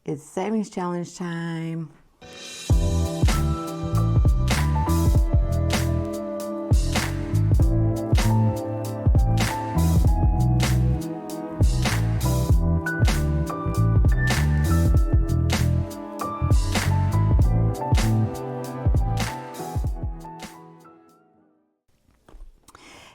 It's savings challenge time.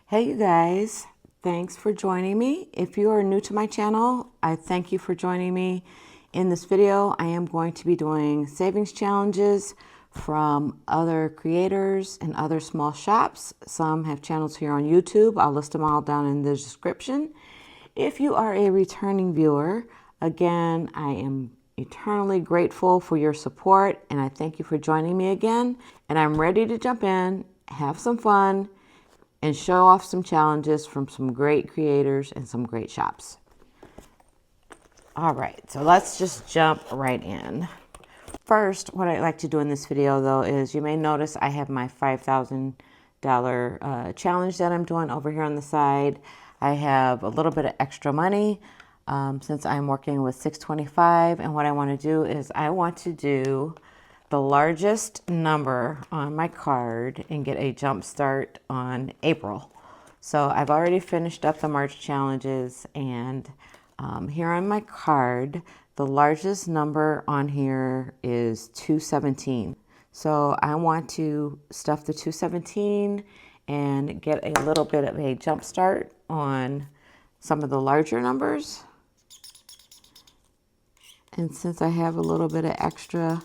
Hey you guys, thanks for joining me. If you are new to my channel, I thank you for joining me. In this video, I am going to be doing savings challenges from other creators and other small shops. Some have channels here on YouTube. I'll list them all down in the description. If you are a returning viewer, again, I am eternally grateful for your support and I thank you for joining me again. And I'm ready to jump in, have some fun, and show off some challenges from some great creators and some great shops. All right, so let's just jump right in. First, what I like to do in this video though is you may notice I have my $5,000 challenge that I'm doing over here on the side. I have a little bit of extra money since I'm working with 625, and what I want to do is I want to do the largest number on my card and get a jump start on April. So I've already finished up the March challenges, and here on my card, the largest number on here is 217. So I want to stuff the 217 and get a little bit of a jump start on some of the larger numbers. And since I have a little bit of extra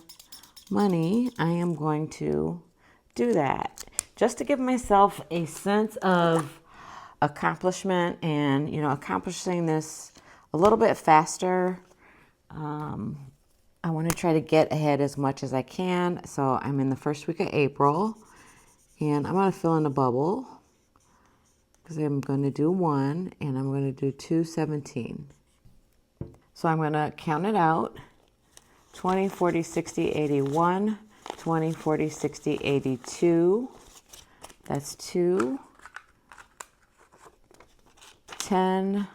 money, I am going to do that just to give myself a sense of accomplishment and, you know, accomplishing this a little bit faster. I want to try to get ahead as much as I can. So I'm in the first week of April and I'm going to fill in a bubble because I'm going to do 1 and I'm going to do 217. So I'm going to count it out. 20, 40, 60, 81, 20, 40, 60, 82, that's 2, 10,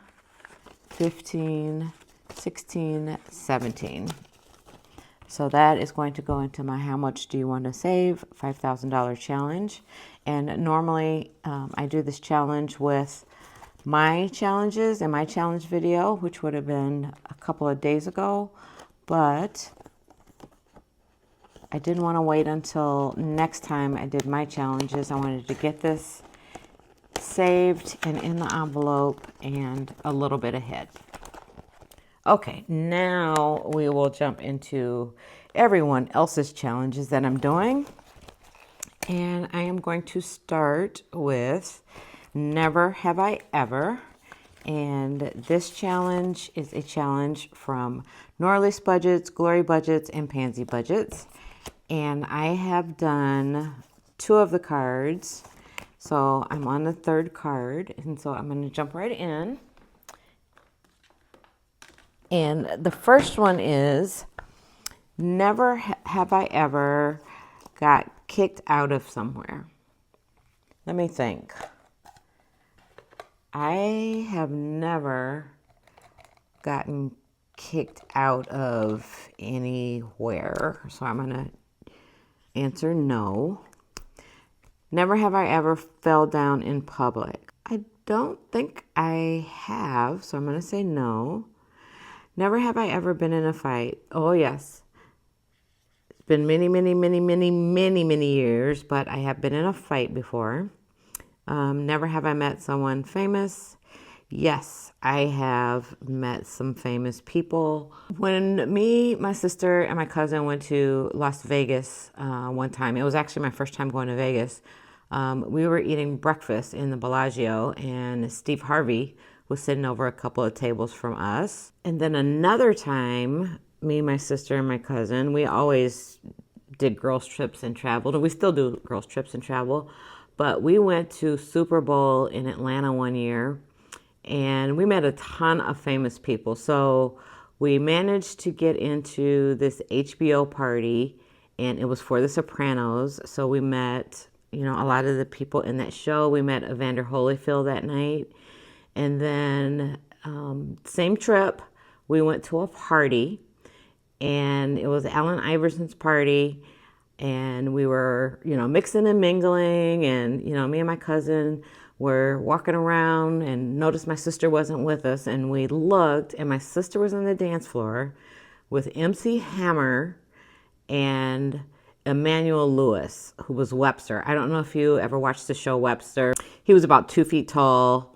15, 16, 17. So that is going to go into my how much do you want to save $5,000 challenge. And normally I do this challenge with my challenges and my challenge video, which would have been a couple of days ago. But I didn't want to wait until next time I did my challenges. I wanted to get this saved and in the envelope and a little bit ahead. Okay, now we will jump into everyone else's challenges that I'm doing. And I am going to start with Never Have I Ever. And this challenge is a challenge from Norlis Budgets, Glory Budgets, and Pansy Budgets. And I have done 2 of the cards. So I'm on the 3rd card. And so I'm going to jump right in. And the first one is Never Have I Ever Got Kicked Out of Somewhere. Let me think. I have never gotten kicked out of anywhere, so I'm going to answer no. Never have I ever fell down in public. I don't think I have, so I'm going to say no. Never have I ever been in a fight. Oh, yes. It's been many, many, many, many, many, many years, but I have been in a fight before. Never have I met someone famous. Yes, I have met some famous people. When me, my sister, and my cousin went to Las Vegas one time, it was actually my first time going to Vegas. We were eating breakfast in the Bellagio, and Steve Harvey was sitting over a couple of tables from us. And then another time, me, my sister, and my cousin, we always did girls' trips and traveled, and we still do girls' trips and travel. But we went to Super Bowl in Atlanta one year, and we met a ton of famous people. So we managed to get into this HBO party, and it was for The Sopranos. So we met, you know, a lot of the people in that show. We met Evander Holyfield that night. And then same trip, we went to a party, and it was Allen Iverson's party. And we were, mixing and mingling, and, me and my cousin were walking around and noticed my sister wasn't with us. And we looked, and my sister was on the dance floor with MC Hammer and Emmanuel Lewis, who was Webster. I don't know if you ever watched the show Webster. He was about 2 feet tall.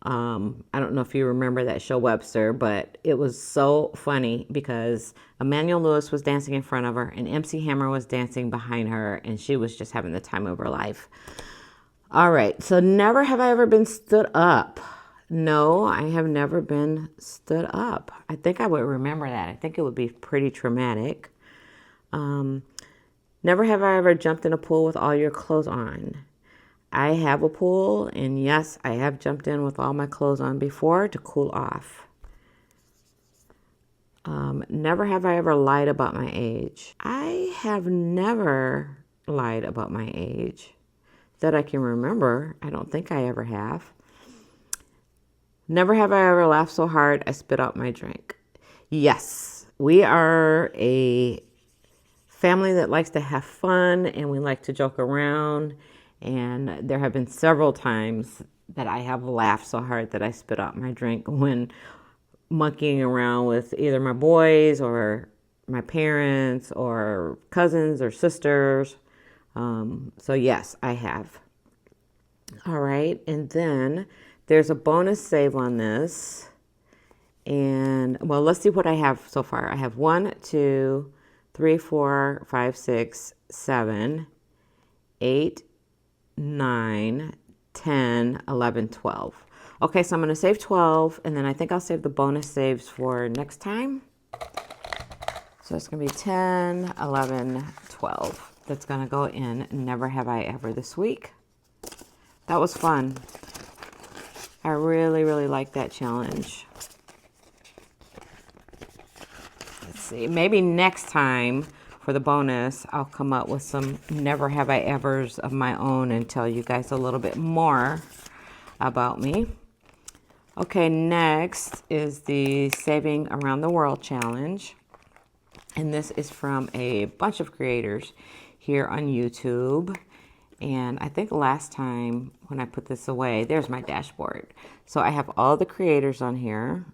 I don't know if you remember that show Webster, but it was so funny because Emmanuel Lewis was dancing in front of her and MC Hammer was dancing behind her, and she was just having the time of her life. All right, so never have I ever been stood up. No, I have never been stood up. I think I would remember that. I think it would be pretty traumatic. Never have I ever jumped in a pool with all your clothes on. I have a pool, and yes, I have jumped in with all my clothes on before to cool off. Never have I ever lied about my age. I have never lied about my age that I can remember. I don't think I ever have. Never have I ever laughed so hard I spit out my drink. Yes, we are a family that likes to have fun, and we like to joke around. And there have been several times that I have laughed so hard that I spit out my drink when monkeying around with either my boys or my parents or cousins or sisters. So yes, I have. All right, and then there's a bonus save on this. And well, let's see what I have so far. I have 1, 2, 3, 4, 5, 6, 7, 8, 9, 10, 11, 12. Okay, so I'm going to save 12, and then I think I'll save the bonus saves for next time. So it's going to be 10, 11, 12. That's going to go in Never Have I Ever this week. That was fun. I really, really like that challenge. Let's see. Maybe next time for the bonus, I'll come up with some Never Have I Evers of my own and tell you guys a little bit more about me. Okay, next is the Saving Around the World Challenge. And this is from a bunch of creators here on YouTube. And I think last time when I put this away, there's my dashboard. So I have all the creators on here.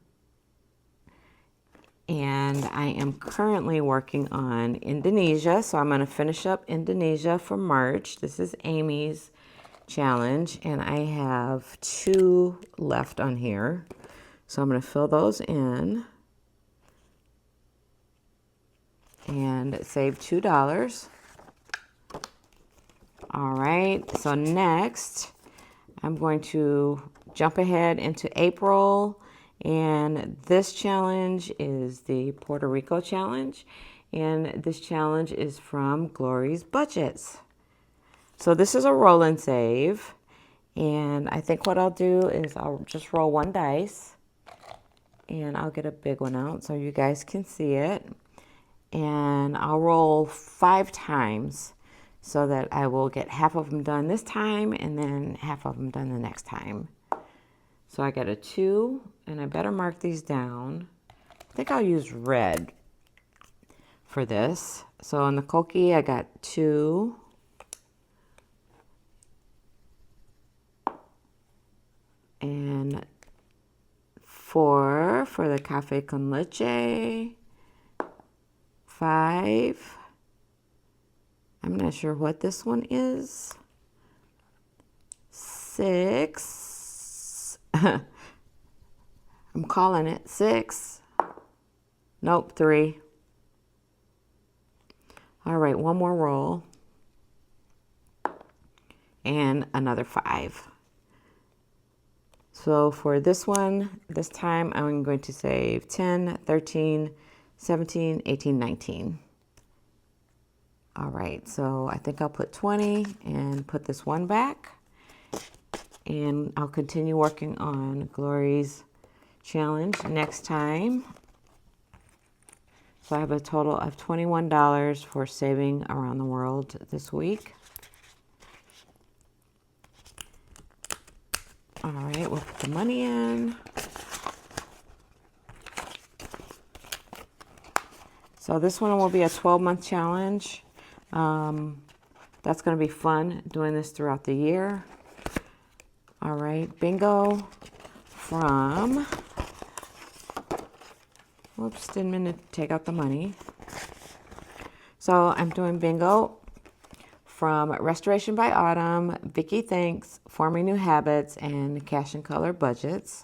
And I am currently working on Indonesia. So I'm going to finish up Indonesia for March. This is Amy's challenge. And I have 2 left on here. So I'm going to fill those in. And save $2. All right. So next, I'm going to jump ahead into April. And this challenge is the Puerto Rico challenge. And this challenge is from Glory's Budgets. So this is a roll and save. And I think what I'll do is I'll just roll 1 dice. And I'll get a big one out so you guys can see it. And I'll roll 5 times so that I will get half of them done this time and then half of them done the next time. So I got a 2, and I better mark these down. I think I'll use red for this. So on the Koki, I got 2. And 4 for the Café con Leche. 5. I'm not sure what this one is. 6. I'm calling it 6. Nope, 3. All right, 1 more roll. And another 5. So for this one, this time I'm going to save 10, 13, 17, 18, 19. All right, so I think I'll put 20 and put this 1 back. And I'll continue working on Glory's challenge next time. So I have a total of $21 for Saving Around the World this week. All right, we'll put the money in. So this one will be a 12-month challenge. That's going to be fun doing this throughout the year. All right, bingo from, whoops, didn't mean to take out the money. So I'm doing bingo from Restoration by Autumn, Vicky Thanks, Forming New Habits, and Cash and Color Budgets.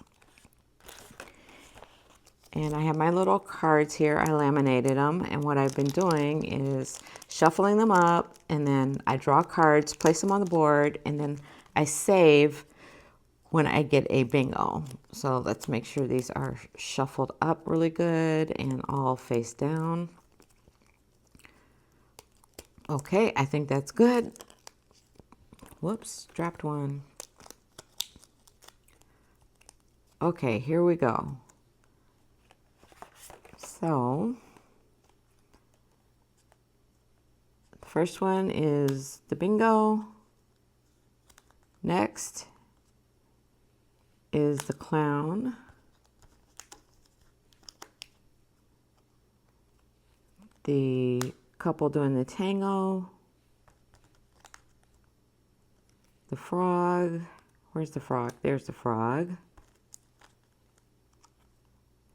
And I have my little cards here. I laminated them. And what I've been doing is shuffling them up. And then I draw cards, place them on the board. And then I save when I get a bingo. So let's make sure these are shuffled up really good and all face down. Okay, I think that's good. Whoops, dropped one. Okay, here we go. So, the first one is the bingo. Next is the clown. The couple doing the tango. The frog. Where's the frog? There's the frog.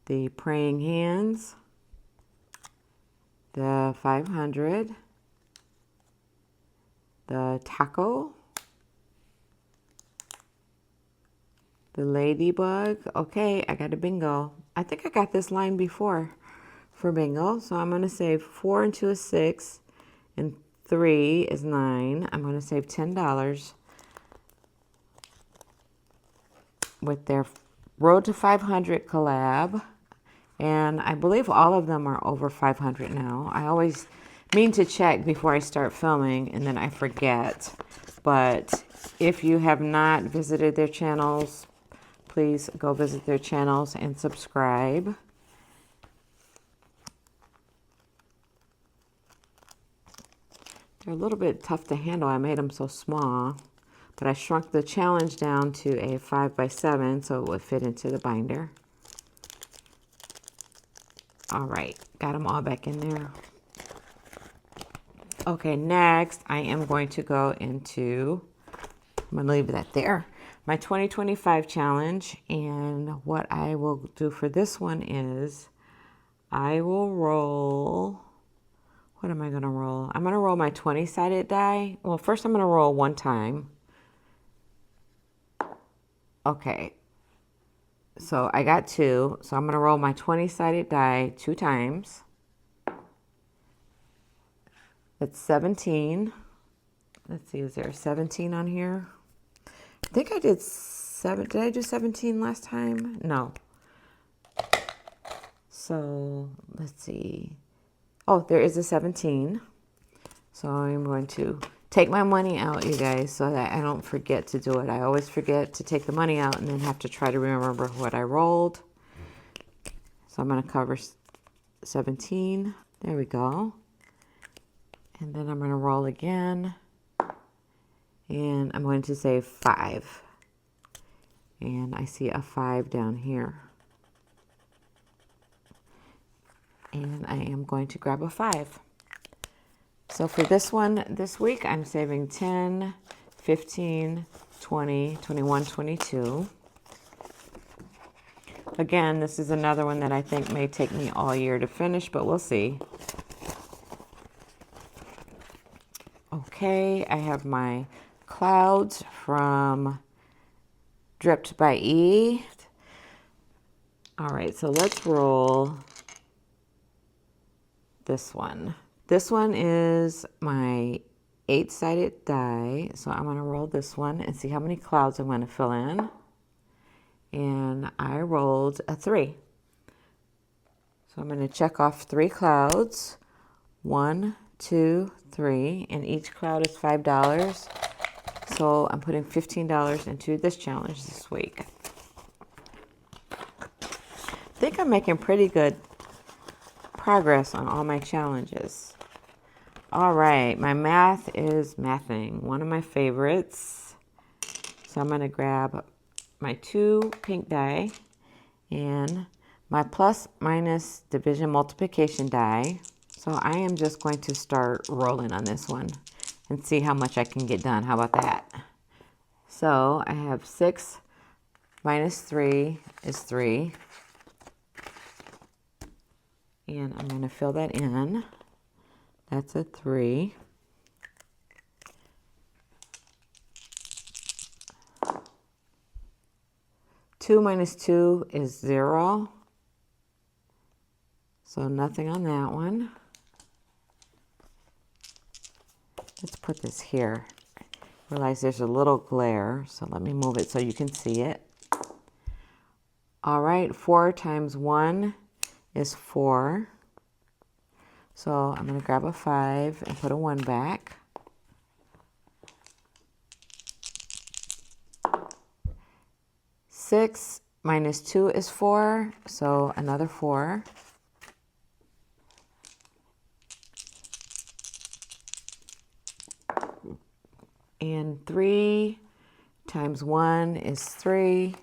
The praying hands, the 500, the taco, the ladybug. Okay, I got a bingo. I think I got this line before for bingo. So I'm going to save 4 and 2 is 6 and 3 is 9. I'm going to save $10 with their Road to 500 collab. And I believe all of them are over 500 now. I always mean to check before I start filming and then I forget. But if you have not visited their channels, please go visit their channels and subscribe. They're a little bit tough to handle. I made them so small, but I shrunk the challenge down to a 5x7 so it would fit into the binder. All right, got them all back in there. Okay, next I am going to go into, I'm going to leave that there, my 2025 challenge. And what I will do for this one is I will roll, what am I going to roll? I'm going to roll my 20-sided die. Well, first I'm going to roll one time. Okay. So I got 2, so I'm going to roll my 20-sided die 2 times. That's 17. Let's see, is there 17 on here? I think I did 7. Did I do 17 last time? No. So let's see. Oh, there is a 17. So I'm going to take my money out, you guys, so that I don't forget to do it. I always forget to take the money out and then have to try to remember what I rolled. So I'm going to cover 17. There we go. And then I'm going to roll again. And I'm going to say 5. And I see a 5 down here. And I am going to grab a 5. So for this one, this week, I'm saving 10, 15, 20, 21, 22. Again, this is another one that I think may take me all year to finish, but we'll see. Okay, I have my clouds from Dripped by E. All right, so let's roll this one. This one is my 8-sided die, so I'm going to roll this one and see how many clouds I'm going to fill in. And I rolled a 3. So I'm going to check off 3 clouds. 1, 2, 3, and each cloud is $5. So I'm putting $15 into this challenge this week. I think I'm making pretty good progress on all my challenges. All right, my math is mathing, one of my favorites. So I'm going to grab my 2 pink die and my plus minus division multiplication die. So I am just going to start rolling on this one and see how much I can get done. How about that? So I have 6 minus 3 is 3. And I'm going to fill that in. That's a 3. Two minus 2 is 0. So nothing on that one. Let's put this here. Realize there's a little glare, so let me move it so you can see it. All right, 4 times 1 is 4. So I'm going to grab a 5 and put a 1 back. Six minus 2 is 4, so another 4. And 3 times 1 is 3.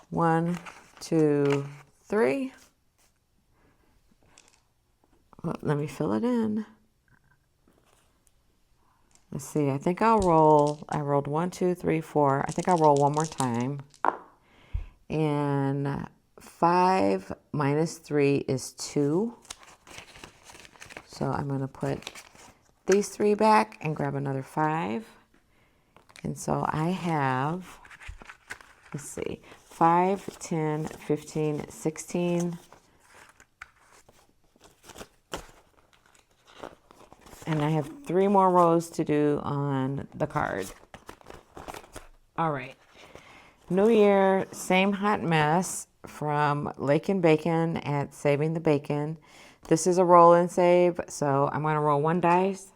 1, 2, 3. Well, let me fill it in. Let's see, I think I'll roll. I rolled 1, 2, 3, 4. I think I'll roll one more time. And 5 minus 3 is 2. So I'm going to put these 3 back and grab another 5. And so I have, let's see, 5, 10, 15, 16. And I have 3 more rows to do on the card. All right. New Year, same hot mess from Lake and Bacon at Saving the Bacon. This is a roll and save, so I'm going to roll 1 dice.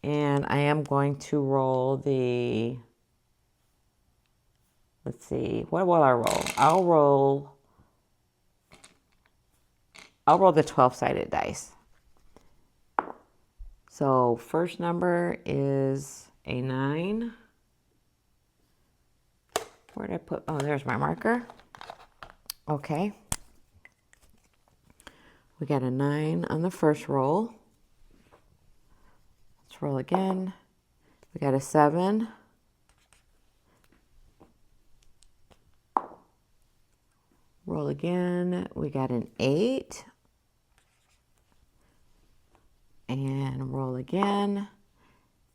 And I am going to roll the, let's see, what will I roll? I'll roll the 12-sided dice. So first number is a 9. Where did I put, oh, there's my marker. Okay. We got a 9 on the first roll. Let's roll again. We got a 7. Roll again. We got an 8. And roll again.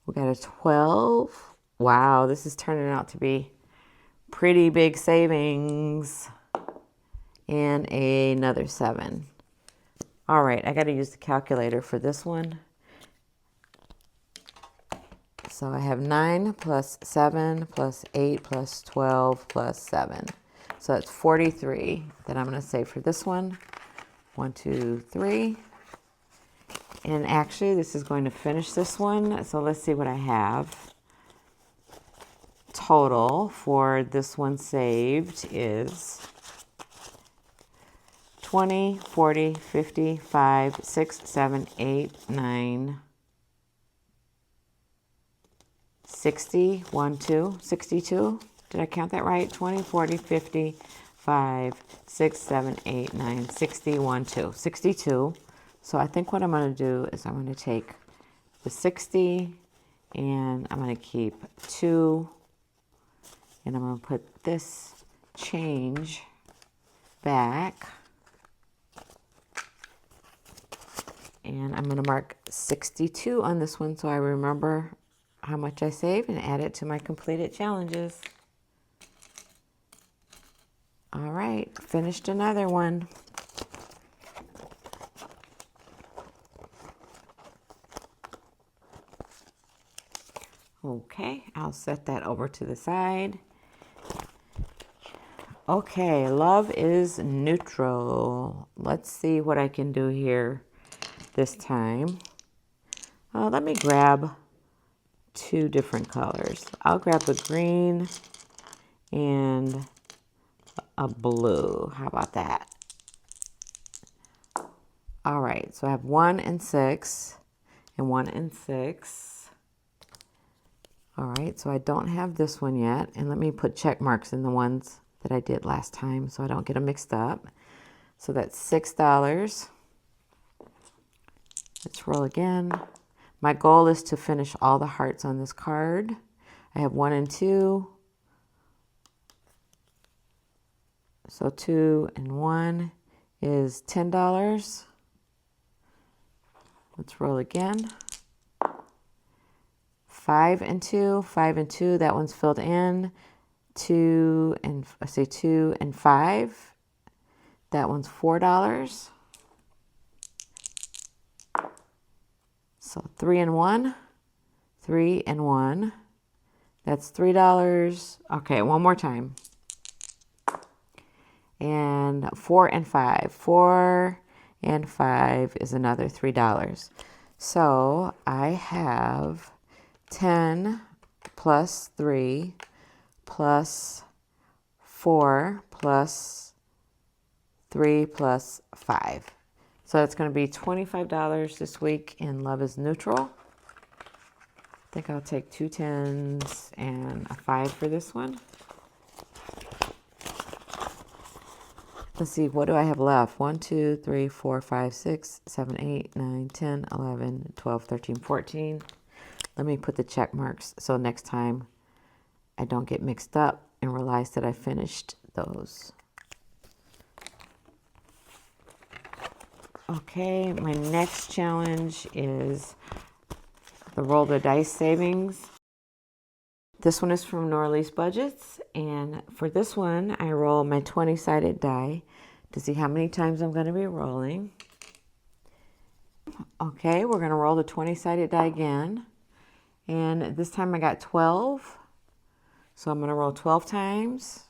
We got a 12. Wow, this is turning out to be pretty big savings. And another 7. All right, I got to use the calculator for this one. So I have 9 plus 7 plus 8 plus 12 plus 7. So that's 43 that I'm going to save for this one. 1, 2, 3. And actually, this is going to finish this one. So let's see what I have. Total for this one saved is 20, 40, 50, 5, 6, 7, 8, 9, 60, 1, 2, 62. Did I count that right? 20, 40, 50, 5, 6, 7, 8, 9, 60, 1, 2, 62. So I think what I'm going to do is I'm going to take the 60 and I'm going to keep 2 and I'm going to put this change back and I'm going to mark 62 on this one so I remember how much I saved and add it to my completed challenges. All right, finished another one. Okay, I'll set that over to the side. Okay, love is neutral. Let's see what I can do here this time. Let me grab 2 different colors. I'll grab the green and a blue. How about that? All right, so I have 1 and 6 and 1 and 6. All right, so I don't have this one yet. And let me put check marks in the ones that I did last time so I don't get them mixed up. So that's $6. Let's roll again. My goal is to finish all the hearts on this card. I have 1 and 2. So 2 and 1 is $10. Let's roll again. 5 and 2, 5 and 2, that one's filled in. 2 and, I say 2 and 5, that one's $4. So 3 and 1, 3 and 1, that's $3. Okay, one more time. And 4 and 5, 4 and 5 is another $3. So I have 10 plus 3 plus 4 plus 3 plus 5. So that's going to be $25 this week in Love is Neutral. I think I'll take 2 10s and a 5 for this one. Let's see, what do I have left? 1, 2, 3, 4, 5, 6, 7, 8, 9, 10, 11, 12, 13, 14. Let me put the check marks so next time I don't get mixed up and realize that I finished those. Okay, my next challenge is the Roll the Dice Savings. This one is from Norley's Budgets, and for this one, I roll my 20-sided die to see how many times I'm going to be rolling. Okay, we're going to roll the 20-sided die again, and this time I got 12, so I'm going to roll 12 times.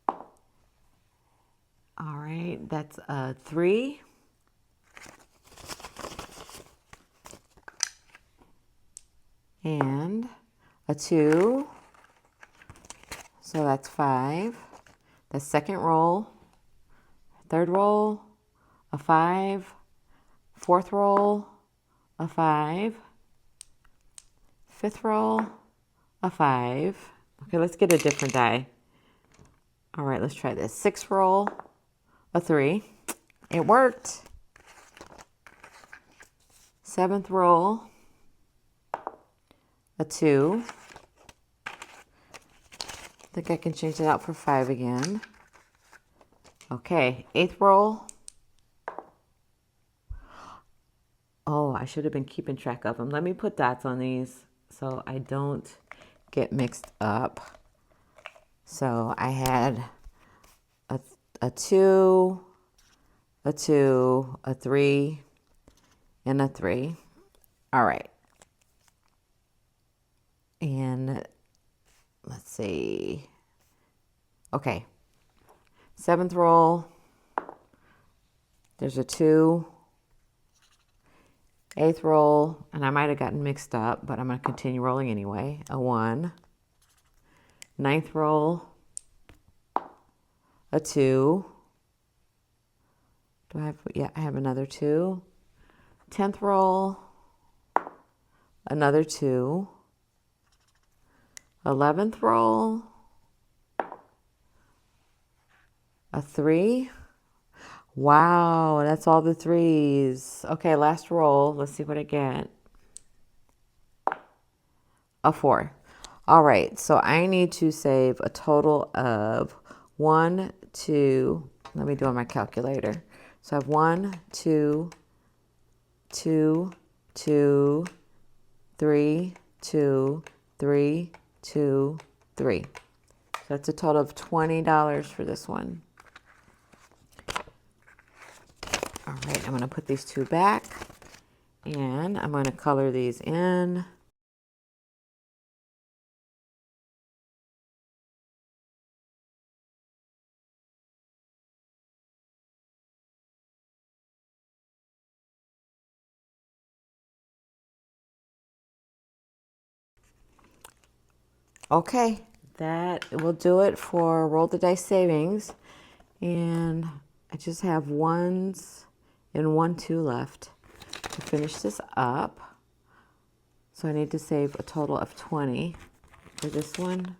All right, that's a 3. And a 2. So that's 5. The second roll, third roll, a 5, fourth roll, a 5, fifth roll, a 5. Okay, let's get a different die. All right, let's try this. Sixth roll, a 3. It worked. Seventh roll, a 2. I think I can change it out for 5 again. Okay, 8th roll. Oh, I should have been keeping track of them. Let me put dots on these so I don't get mixed up. So I had a 2, a 2, a 3, and a 3. All right. And let's see. Okay. 7th roll. There's a 2. 8th roll, and I might have gotten mixed up, but I'm going to continue rolling anyway. A 1. 9th roll. A 2. Do I have, yeah, I have another 2. 10th roll. Another 2. 11th roll. A 3. Wow, that's all the 3s. Okay, last roll. Let's see what I get. A 4. All right, so I need to save a total of 1, 2. Let me do it on my calculator. So I have 1, 2, 2, 2, 3, 2, 3, 2, 3. So that's a total of $20 for this one. All right, I'm going to put these 2 back, and I'm going to color these in. Okay, that will do it for Roll the Dice Savings, and I just have 1s and 1, 2 left to finish this up. So I need to save a total of 20 for this one.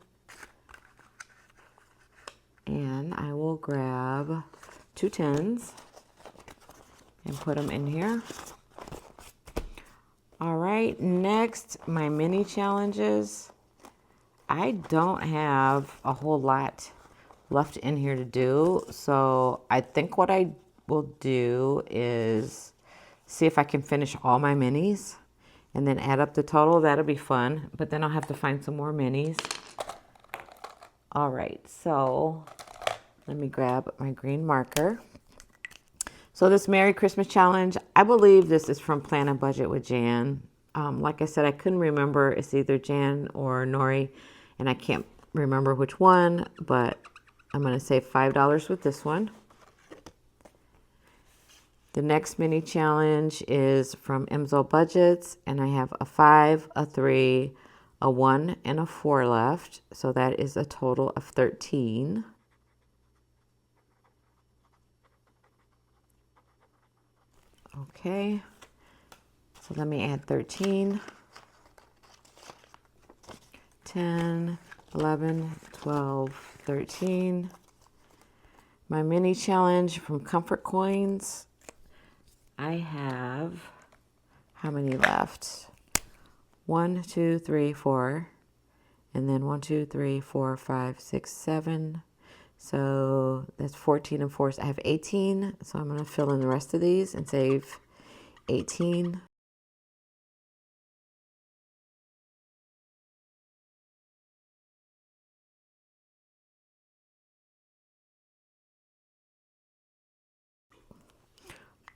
And I will grab 2 10s and put them in here. right, next, my mini challenges. I don't have a whole lot left in here to do, so I think what I will do is see if I can finish all my minis and then add up the total. That'll be fun, but then I'll have to find some more minis. All right, so let me grab my green marker. So this Merry Christmas Challenge, I believe this is from Plan a Budget with Jan. Like I said, I couldn't remember. It's either Jan or Nori, and I can't remember which one, but I'm going to save $5 with this one. The next mini challenge is from Emzo Budgets, and I have a 5, a 3, a 1, and a 4 left. So that is a total of 13. Okay, so let me add 13, 10, 11, 12, 13. My mini challenge from Comfort Coins, I have, how many left? 1, 2, 3, 4, and then 1, 2, 3, 4, 5, 6, 7. So that's 14 and 4. So I have 18. So I'm going to fill in the rest of these and save 18.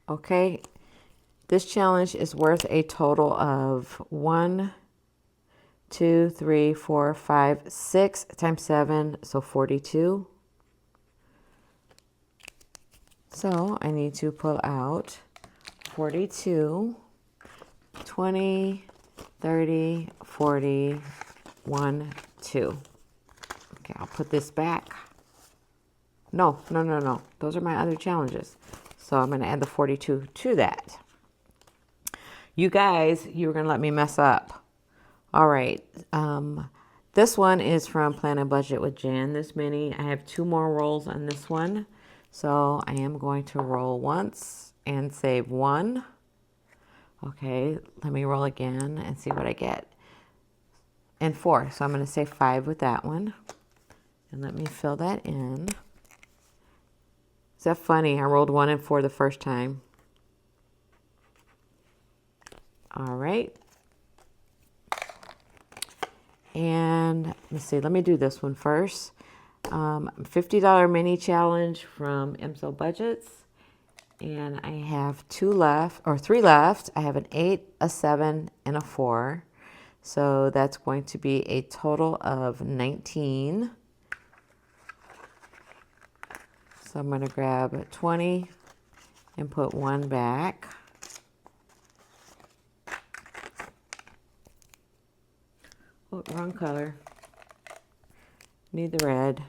Okay, this challenge is worth a total of 1, 2, 3, 4, 5, 6 times 7, so 42. So I need to pull out 42, 20, 30, 40, 1, 2. Okay, I'll put this back. No. Those are my other challenges. So I'm going to add the 42 to that. You guys, you were going to let me mess up. All right. This one is from Plan a Budget with Jan, this mini. I have 2 more rolls on this one. So I am going to roll once and save 1. Okay, let me roll again and see what I get. And 4. So I'm going to save 5 with that one. And let me fill that in. Is that funny? I rolled 1 and 4 the first time. All right. And let's see, let me do this one first. $50 mini challenge from Emzo Budgets. And I have 2 left, or 3 left. I have an 8, a 7, and a 4. So that's going to be a total of 19. So I'm going to grab 20 and put 1 back. Oh, wrong color. Need the red.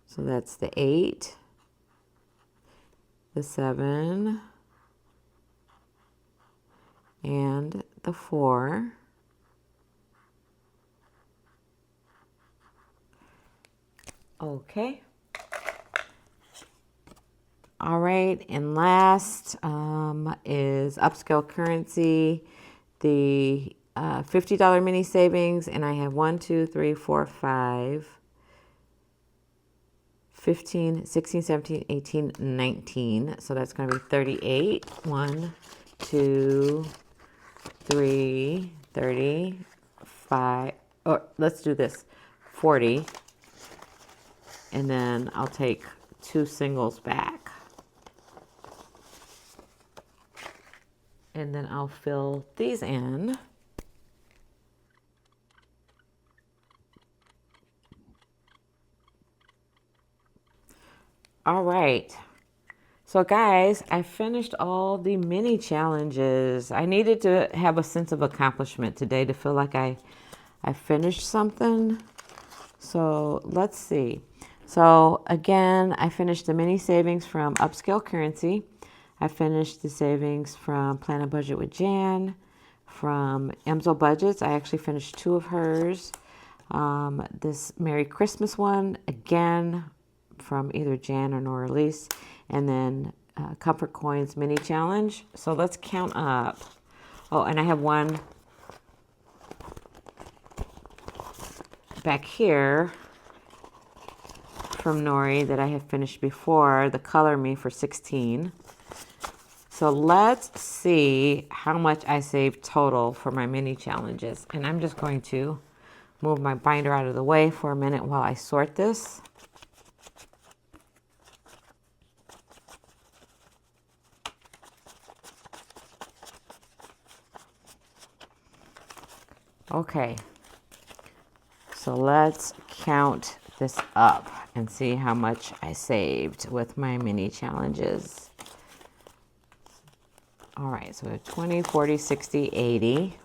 So that's the 8, the 7, and the 4. Okay. All right, and last is Upscale Currency, the $50 mini savings, and I have 1, 2, 3, 4, 5, 15, 16, 17, 18, 19. So that's going to be 38. 1, 2, 3, 35. Or let's do this. 40. And then I'll take 2 singles back. And then I'll fill these in. All right. So guys, I finished all the mini challenges. I needed to have a sense of accomplishment today to feel like I finished something. So let's see. So again, I finished the mini savings from Upscale Currency. I finished the savings from Plan a Budget with Jan, from Emzo Budgets. I actually finished 2 of hers. This Merry Christmas one, again, from either Jan or Nora Elise. And then Comfort Coins Mini Challenge. So let's count up. Oh, and I have one back here from Nori that I have finished before, the Color Me for 16. So let's see how much I saved total for my mini challenges. And I'm just going to move my binder out of the way for a minute while I sort this. Okay, so let's count this up and see how much I saved with my mini challenges. All right, so we have 20, 40, 60, 80.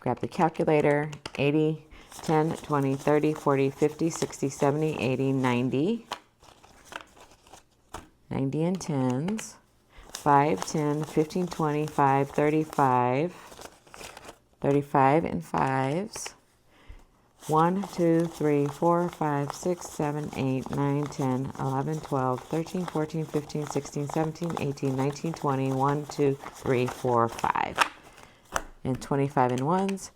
Grab the calculator. 80, 10, 20, 30, 40, 50, 60, 70, 80, 90. 90 and 10s. 5, 10, 15, 25, 35. 35 and 5s. 1, 2, 3, 4, 5, 6, 7, 8, 9, 10, 11, 12, 13, 14, 15, 16, 17, 18, 19, 20, 1, 2, 3, 4, 5. And 25 and 1s.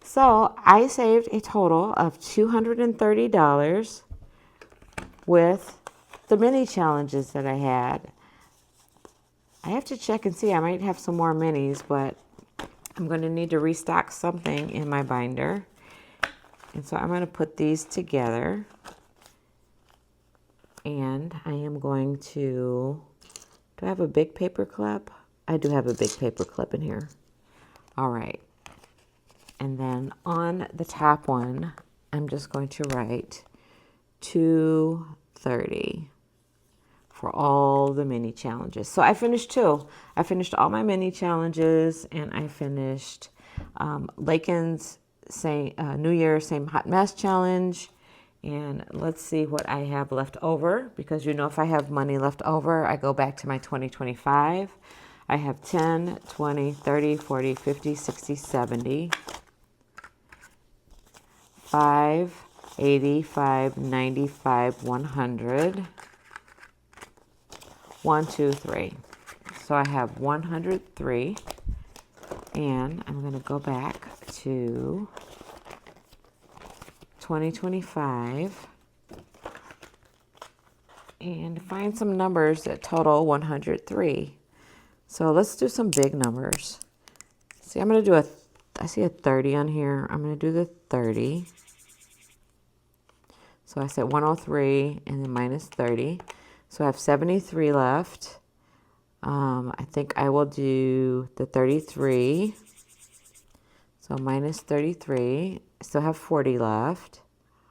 So I saved a total of $230 with the mini challenges that I had. I have to check and see. I might have some more minis, but I'm going to need to restock something in my binder. And so I'm going to put these together. And I am going to, do I have a big paper clip? I do have a big paper clip in here. All right. And then on the top one, I'm just going to write 230 for all the mini challenges. So I finished 2. I finished all my mini challenges, and I finished Lakin's New Year Same Hot Mess Challenge. And let's see what I have left over, because you know if I have money left over, I go back to my 2025. I have 10, 20, 30, 40, 50, 60, 70. 5, 85, 95, 100. 1, 2, 3. So I have 103. And I'm going to go back to 2025 and find some numbers that total 103. So let's do some big numbers. See, I'm going to do I see a 30 on here. I'm going to do the 30. So I said 103 and then minus 30. So I have 73 left. I think I will do the 33. So minus 33. I still have 40 left.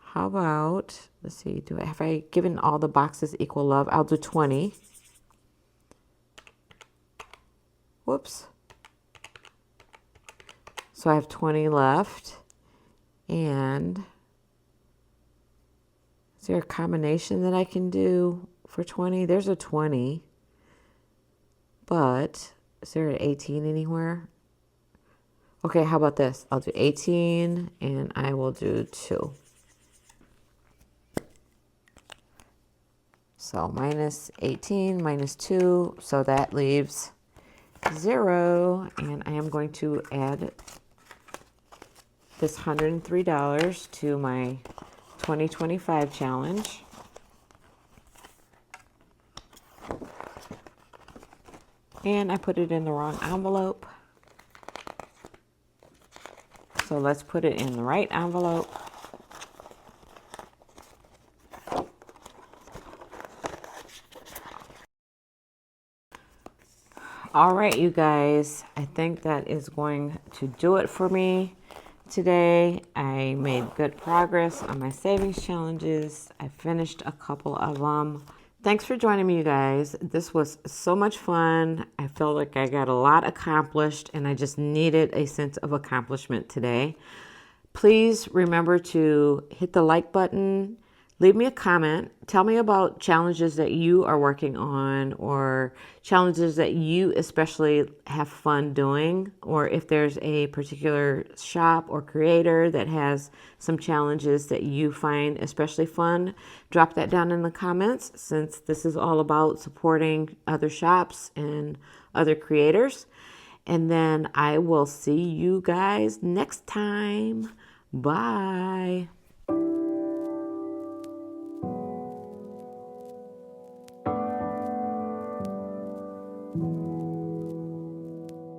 How about, let's see, have I given all the boxes equal love? I'll do 20. Whoops. So I have 20 left. And is there a combination that I can do for 20? There's a 20. But is there an 18 anywhere? Okay, how about this? I'll do 18 and I will do 2. So minus 18 minus 2. So that leaves 0. And I am going to add this $103 to my 2025 challenge. And I put it in the wrong envelope. So let's put it in the right envelope. All right, you guys, I think that is going to do it for me today. I made good progress on my savings challenges. I finished a couple of them. Thanks for joining me, you guys. This was so much fun. I felt like I got a lot accomplished, and I just needed a sense of accomplishment today. Please remember to hit the like button, Leave me a comment. Tell me about challenges that you are working on or challenges that you especially have fun doing, or if there's a particular shop or creator that has some challenges that you find especially fun. Drop that down in the comments, since this is all about supporting other shops and other creators. And then I will see you guys next time. Bye.